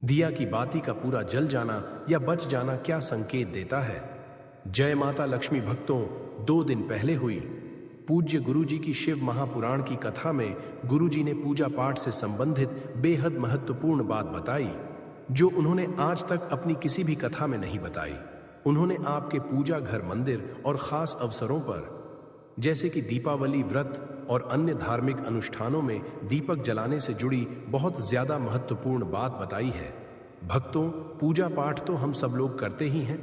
दिया की बाती का पूरा जल जाना या बच जाना क्या संकेत देता है? जय माता लक्ष्मी भक्तों, 2 दिन पहले हुई पूज्य गुरुजी की शिव महापुराण की कथा में गुरुजी ने पूजा पाठ से संबंधित बेहद महत्वपूर्ण बात बताई जो उन्होंने आज तक अपनी किसी भी कथा में नहीं बताई। उन्होंने आपके पूजा घर, मंदिर और खास अवसरों पर जैसे कि दीपावली व्रत और अन्य धार्मिक अनुष्ठानों में दीपक जलाने से जुड़ी बहुत ज्यादा महत्वपूर्ण बात बताई है। भक्तों, पूजा पाठ तो हम सब लोग करते ही हैं,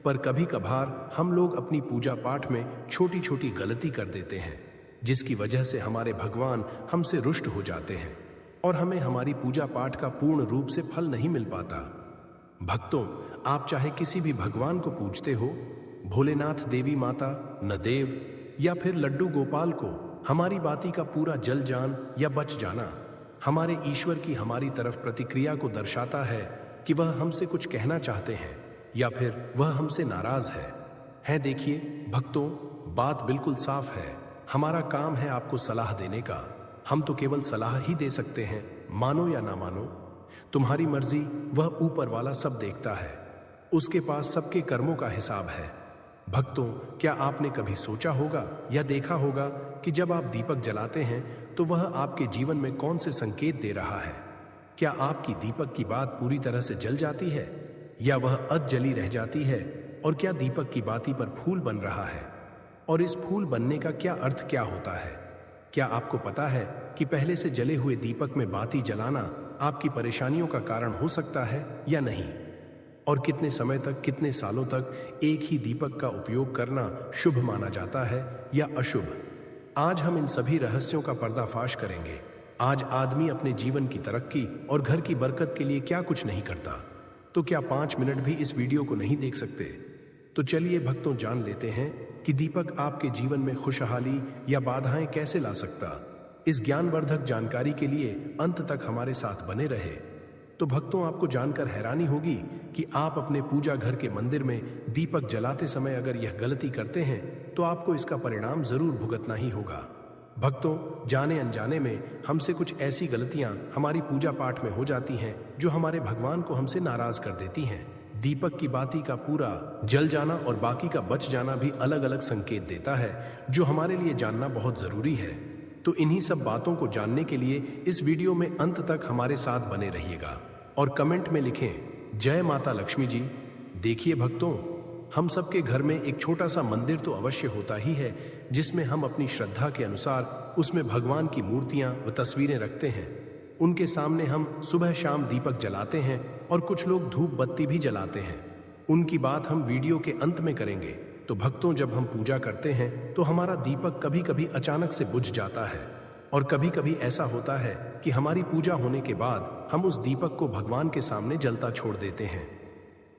पर कभी कभार हम लोग अपनी पूजा पाठ में छोटी छोटी गलती कर देते हैं जिसकी वजह से हमारे भगवान हमसे रुष्ट हो जाते हैं और हमें हमारी पूजा पाठ का पूर्ण रूप से फल नहीं मिल पाता। भक्तों, आप चाहे किसी भी भगवान को पूजते हो, भोलेनाथ, देवी माता, नदेव या फिर लड्डू गोपाल को, हमारी बाती का पूरा जल जान या बच जाना हमारे ईश्वर की हमारी तरफ प्रतिक्रिया को दर्शाता है कि वह हमसे कुछ कहना चाहते हैं या फिर वह हमसे नाराज है। देखिए भक्तों, बात बिल्कुल साफ है। हमारा काम है आपको सलाह देने का। हम तो केवल सलाह ही दे सकते हैं, मानो या ना मानो तुम्हारी मर्जी। वह ऊपर वाला सब देखता है, उसके पास सबके कर्मों का हिसाब है। भक्तों, क्या आपने कभी सोचा होगा या देखा होगा कि जब आप दीपक जलाते हैं तो वह आपके जीवन में कौन से संकेत दे रहा है? क्या आपकी दीपक की बात पूरी तरह से जल जाती है या वह अध जली रह जाती है? और क्या दीपक की बाती पर फूल बन रहा है? और इस फूल बनने का क्या अर्थ क्या होता है? क्या आपको पता है कि पहले से जले हुए दीपक में बाती जलाना आपकी परेशानियों का कारण हो सकता है या नहीं? और कितने समय तक, कितने सालों तक एक ही दीपक का उपयोग करना शुभ माना जाता है या अशुभ? आज हम इन सभी रहस्यों का पर्दाफाश करेंगे। आज आदमी अपने जीवन की तरक्की और घर की बरकत के लिए क्या कुछ नहीं करता, तो क्या 5 मिनट भी इस वीडियो को नहीं देख सकते? तो चलिए भक्तों, जान लेते हैं कि दीपक आपके जीवन में खुशहाली या बाधाएं कैसे ला सकता। इस ज्ञानवर्धक जानकारी के लिए अंत तक हमारे साथ बने रहे। तो भक्तों, आपको जानकर हैरानी होगी कि आप अपने पूजा घर के मंदिर में दीपक जलाते समय अगर यह गलती करते हैं तो आपको इसका परिणाम जरूर भुगतना ही होगा। भक्तों, जाने अनजाने में हमसे कुछ ऐसी गलतियां हमारी पूजा पाठ में हो जाती हैं जो हमारे भगवान को हमसे नाराज कर देती हैं। दीपक की बाती का पूरा जल जाना और बाकी का बच जाना भी अलग अलग संकेत देता है जो हमारे लिए जानना बहुत जरूरी है। तो इन्हीं सब बातों को जानने के लिए इस वीडियो में अंत तक हमारे साथ बने रहिएगा और कमेंट में लिखें जय माता लक्ष्मी जी। देखिए भक्तों, हम सबके घर में एक छोटा सा मंदिर तो अवश्य होता ही है जिसमें हम अपनी श्रद्धा के अनुसार उसमें भगवान की मूर्तियां व तस्वीरें रखते हैं। उनके सामने हम सुबह शाम दीपक जलाते हैं और कुछ लोग धूप बत्ती भी जलाते हैं। उनकी बात हम वीडियो के अंत में करेंगे। तो भक्तों, जब हम पूजा करते हैं तो हमारा दीपक कभी कभी अचानक से बुझ जाता है और कभी कभी ऐसा होता है कि हमारी पूजा होने के बाद हम उस दीपक को भगवान के सामने जलता छोड़ देते हैं,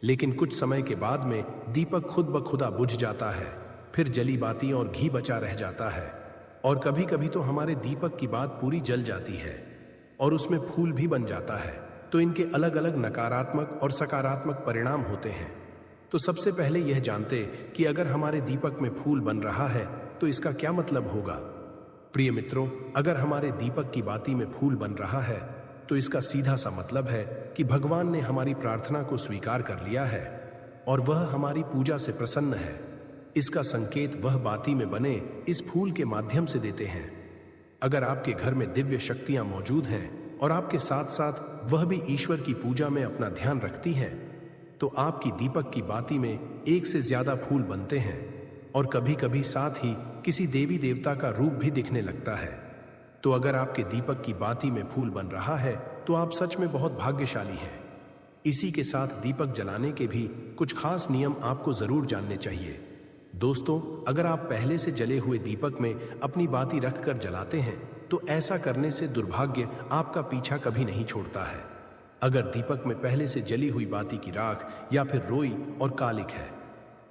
लेकिन कुछ समय के बाद में दीपक खुद ब खुदा बुझ जाता है। फिर जली बाती और घी बचा रह जाता है। और कभी कभी तो हमारे दीपक की बात पूरी जल जाती है और उसमें फूल भी बन जाता है। तो इनके अलग अलग नकारात्मक और सकारात्मक परिणाम होते हैं। तो सबसे पहले यह जानते कि अगर हमारे दीपक में फूल बन रहा है तो इसका क्या मतलब होगा। प्रिय मित्रों, अगर हमारे दीपक की बाती में फूल बन रहा है तो इसका सीधा सा मतलब है कि भगवान ने हमारी प्रार्थना को स्वीकार कर लिया है और वह हमारी पूजा से प्रसन्न है। इसका संकेत वह बाती में बने इस फूल के माध्यम से देते हैं। अगर आपके घर में दिव्य शक्तियां मौजूद हैं और आपके साथ साथ वह भी ईश्वर की पूजा में अपना ध्यान रखती हैं, तो आपकी दीपक की बाती में एक से ज्यादा फूल बनते हैं और कभी कभी साथ ही किसी देवी देवता का रूप भी दिखने लगता है। तो अगर आपके दीपक की बाती में फूल बन रहा है तो आप सच में बहुत भाग्यशाली हैं। इसी के साथ दीपक जलाने के भी कुछ खास नियम आपको जरूर जानने चाहिए। दोस्तों, अगर आप पहले से जले हुए दीपक में अपनी बाती रखकर जलाते हैं तो ऐसा करने से दुर्भाग्य आपका पीछा कभी नहीं छोड़ता है। अगर दीपक में पहले से जली हुई बाती की राख या फिर रोई और कालिक है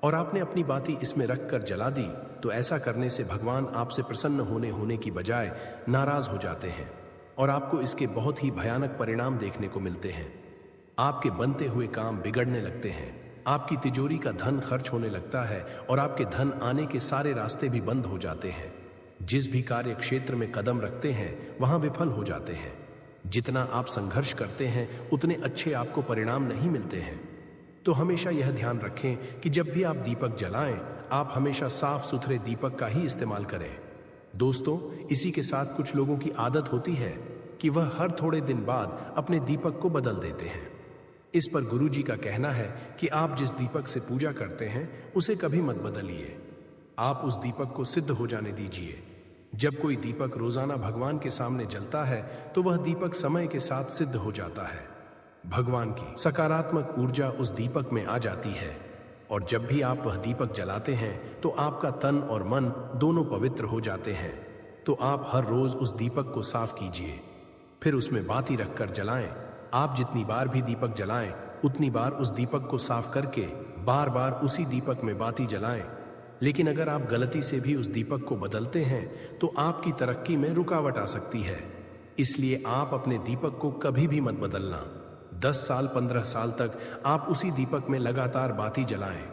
और आपने अपनी बाती इसमें रखकर जला दी, तो ऐसा करने से भगवान आपसे प्रसन्न होने की बजाय नाराज हो जाते हैं और आपको इसके बहुत ही भयानक परिणाम देखने को मिलते हैं। आपके बनते हुए काम बिगड़ने लगते हैं, आपकी तिजोरी का धन खर्च होने लगता है और आपके धन आने के सारे रास्ते भी बंद हो जाते हैं। जिस भी कार्य क्षेत्र में कदम रखते हैं वहां विफल हो जाते हैं। जितना आप संघर्ष करते हैं उतने अच्छे आपको परिणाम नहीं मिलते हैं। तो हमेशा यह ध्यान रखें कि जब भी आप दीपक जलाएं, आप हमेशा साफ सुथरे दीपक का ही इस्तेमाल करें। दोस्तों, इसी के साथ कुछ लोगों की आदत होती है कि वह हर थोड़े दिन बाद अपने दीपक को बदल देते हैं। इस पर गुरुजी का कहना है कि आप जिस दीपक से पूजा करते हैं उसे कभी मत बदलिए। आप उस दीपक को सिद्ध हो जाने दीजिए। जब कोई दीपक रोजाना भगवान के सामने जलता है तो वह दीपक समय के साथ सिद्ध हो जाता है। भगवान की सकारात्मक ऊर्जा उस दीपक में आ जाती है और जब भी आप वह दीपक जलाते हैं तो आपका तन और मन दोनों पवित्र हो जाते हैं। तो आप हर रोज उस दीपक को साफ कीजिए, फिर उसमें बाती रखकर जलाएं। आप जितनी बार भी दीपक जलाएं उतनी बार उस दीपक को साफ करके बार बार उसी दीपक में बाती जलाएं। लेकिन अगर आप गलती से भी उस दीपक को बदलते हैं तो आपकी तरक्की में रुकावट आ सकती है। इसलिए आप अपने दीपक को कभी भी मत बदलना। 10 साल 15 साल तक आप उसी दीपक में लगातार बाती जलाएं।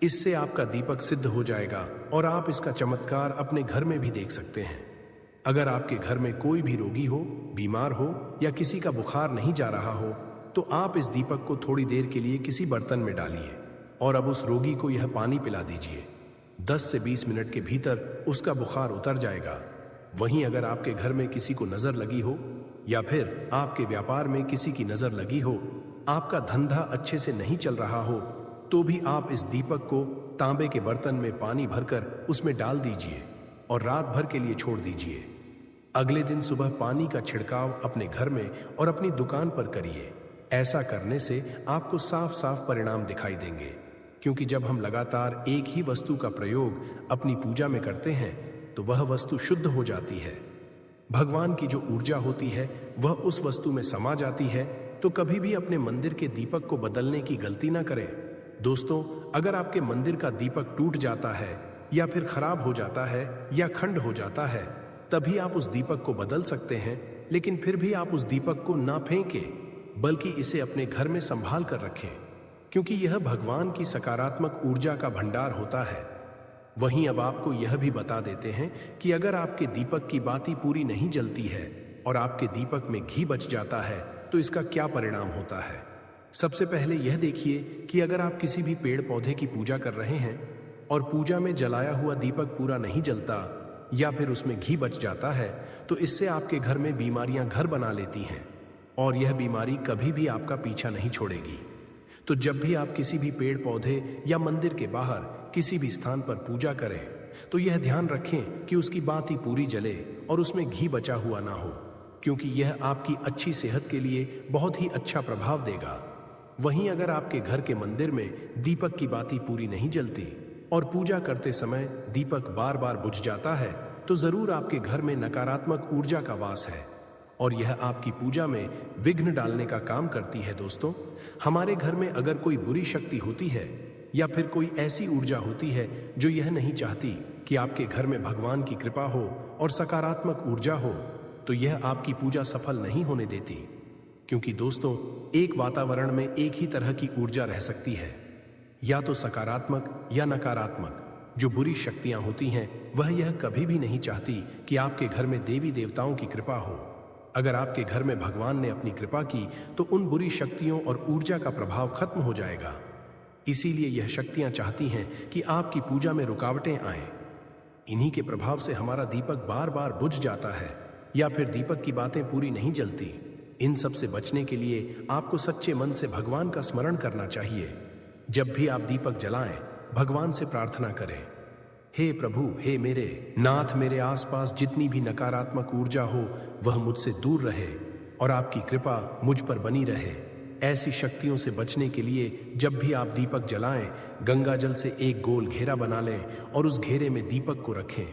इससे आपका दीपक सिद्ध हो जाएगा और आप इसका चमत्कार अपने घर में भी देख सकते हैं। अगर आपके घर में कोई भी रोगी हो, बीमार हो या किसी का बुखार नहीं जा रहा हो तो आप इस दीपक को थोड़ी देर के लिए किसी बर्तन में डालिए और अब उस रोगी को यह पानी पिला दीजिए। 10 से 20 मिनट के भीतर उसका बुखार उतर जाएगा। वहीं अगर आपके घर में किसी को नजर लगी हो या फिर आपके व्यापार में किसी की नजर लगी हो, आपका धंधा अच्छे से नहीं चल रहा हो, तो भी आप इस दीपक को तांबे के बर्तन में पानी भरकर उसमें डाल दीजिए और रात भर के लिए छोड़ दीजिए। अगले दिन सुबह पानी का छिड़काव अपने घर में और अपनी दुकान पर करिए। ऐसा करने से आपको साफ साफ परिणाम दिखाई देंगे, क्योंकि जब हम लगातार एक ही वस्तु का प्रयोग अपनी पूजा में करते हैं तो वह वस्तु शुद्ध हो जाती है। भगवान की जो ऊर्जा होती है वह उस वस्तु में समा जाती है। तो कभी भी अपने मंदिर के दीपक को बदलने की गलती ना करें। दोस्तों, अगर आपके मंदिर का दीपक टूट जाता है या फिर खराब हो जाता है या खंड हो जाता है, तभी आप उस दीपक को बदल सकते हैं। लेकिन फिर भी आप उस दीपक को ना फेंकें, बल्कि इसे अपने घर में संभाल कर रखें, क्योंकि यह भगवान की सकारात्मक ऊर्जा का भंडार होता है। वहीं अब आपको यह भी बता देते हैं कि अगर आपके दीपक की बाती पूरी नहीं जलती है और आपके दीपक में घी बच जाता है तो इसका क्या परिणाम होता है। सबसे पहले यह देखिए कि अगर आप किसी भी पेड़ पौधे की पूजा कर रहे हैं और पूजा में जलाया हुआ दीपक पूरा नहीं जलता या फिर उसमें घी बच जाता है तो इससे आपके घर में बीमारियां घर बना लेती हैं और यह बीमारी कभी भी आपका पीछा नहीं छोड़ेगी। तो जब भी आप किसी भी पेड़ पौधे या मंदिर के बाहर किसी भी स्थान पर पूजा करें तो यह ध्यान रखें कि उसकी बाती पूरी जले और उसमें घी बचा हुआ ना हो, क्योंकि यह आपकी अच्छी सेहत के लिए बहुत ही अच्छा प्रभाव देगा। वहीं अगर आपके घर के मंदिर में दीपक की बाती पूरी नहीं जलती और पूजा करते समय दीपक बार बार बुझ जाता है तो जरूर आपके घर में नकारात्मक ऊर्जा का वास है और यह आपकी पूजा में विघ्न डालने का काम करती है। दोस्तों, हमारे घर में अगर कोई बुरी शक्ति होती है या फिर कोई ऐसी ऊर्जा होती है जो यह नहीं चाहती कि आपके घर में भगवान की कृपा हो और सकारात्मक ऊर्जा हो, तो यह आपकी पूजा सफल नहीं होने देती। क्योंकि दोस्तों, एक वातावरण में एक ही तरह की ऊर्जा रह सकती है, या तो सकारात्मक या नकारात्मक। जो बुरी शक्तियां होती हैं वह यह कभी भी नहीं चाहती कि आपके घर में देवी देवताओं की कृपा हो। अगर आपके घर में भगवान ने अपनी कृपा की तो उन बुरी शक्तियों और ऊर्जा का प्रभाव खत्म हो जाएगा। इसीलिए यह शक्तियां चाहती हैं कि आपकी पूजा में रुकावटें आएं। इन्हीं के प्रभाव से हमारा दीपक बार बार बुझ जाता है या फिर दीपक की बातें पूरी नहीं जलती। इन सब से बचने के लिए आपको सच्चे मन से भगवान का स्मरण करना चाहिए। जब भी आप दीपक जलाएं, भगवान से प्रार्थना करें, हे प्रभु, हे मेरे नाथ, मेरे आसपास जितनी भी नकारात्मक ऊर्जा हो वह मुझसे दूर रहे और आपकी कृपा मुझ पर बनी रहे। ऐसी शक्तियों से बचने के लिए जब भी आप दीपक जलाएं, गंगा जल से एक गोल घेरा बना लें और उस घेरे में दीपक को रखें।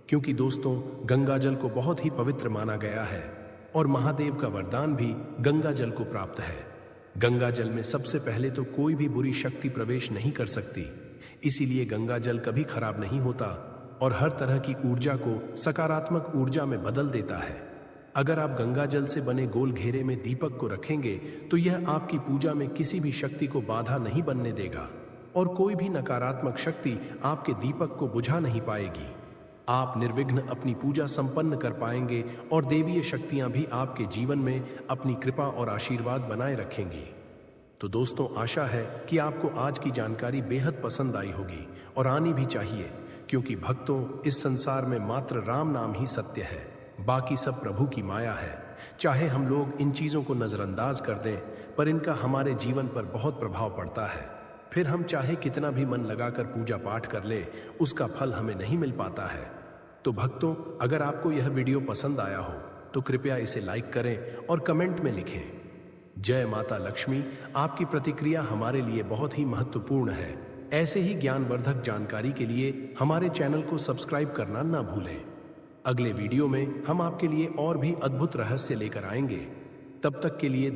क्योंकि दोस्तों, गंगा जल को बहुत ही पवित्र माना गया है और महादेव का वरदान भी गंगा जल को प्राप्त है। गंगा जल में सबसे पहले तो कोई भी बुरी शक्ति प्रवेश नहीं कर सकती, इसीलिए गंगा जल कभी खराब नहीं होता और हर तरह की ऊर्जा को सकारात्मक ऊर्जा में बदल देता है। अगर आप गंगा जल से बने गोल घेरे में दीपक को रखेंगे तो यह आपकी पूजा में किसी भी शक्ति को बाधा नहीं बनने देगा और कोई भी नकारात्मक शक्ति आपके दीपक को बुझा नहीं पाएगी। आप निर्विघ्न अपनी पूजा संपन्न कर पाएंगे और देवीय शक्तियां भी आपके जीवन में अपनी कृपा और आशीर्वाद बनाए रखेंगी। तो दोस्तों, आशा है कि आपको आज की जानकारी बेहद पसंद आई होगी और आनी भी चाहिए, क्योंकि भक्तों, इस संसार में मात्र राम नाम ही सत्य है, बाकी सब प्रभु की माया है। चाहे हम लोग इन चीजों को नजरअंदाज कर दें, पर इनका हमारे जीवन पर बहुत प्रभाव पड़ता है। फिर हम चाहे कितना भी मन लगाकर पूजा पाठ कर ले, उसका फल हमें नहीं मिल पाता है। तो भक्तों, अगर आपको यह वीडियो पसंद आया हो तो कृपया इसे लाइक करें और कमेंट में लिखें जय माता लक्ष्मी। आपकी प्रतिक्रिया हमारे लिए बहुत ही महत्वपूर्ण है। ऐसे ही ज्ञानवर्धक जानकारी के लिए हमारे चैनल को सब्सक्राइब करना ना भूलें। अगले वीडियो में हम आपके लिए और भी अद्भुत रहस्य लेकर आएंगे। तब तक के लिए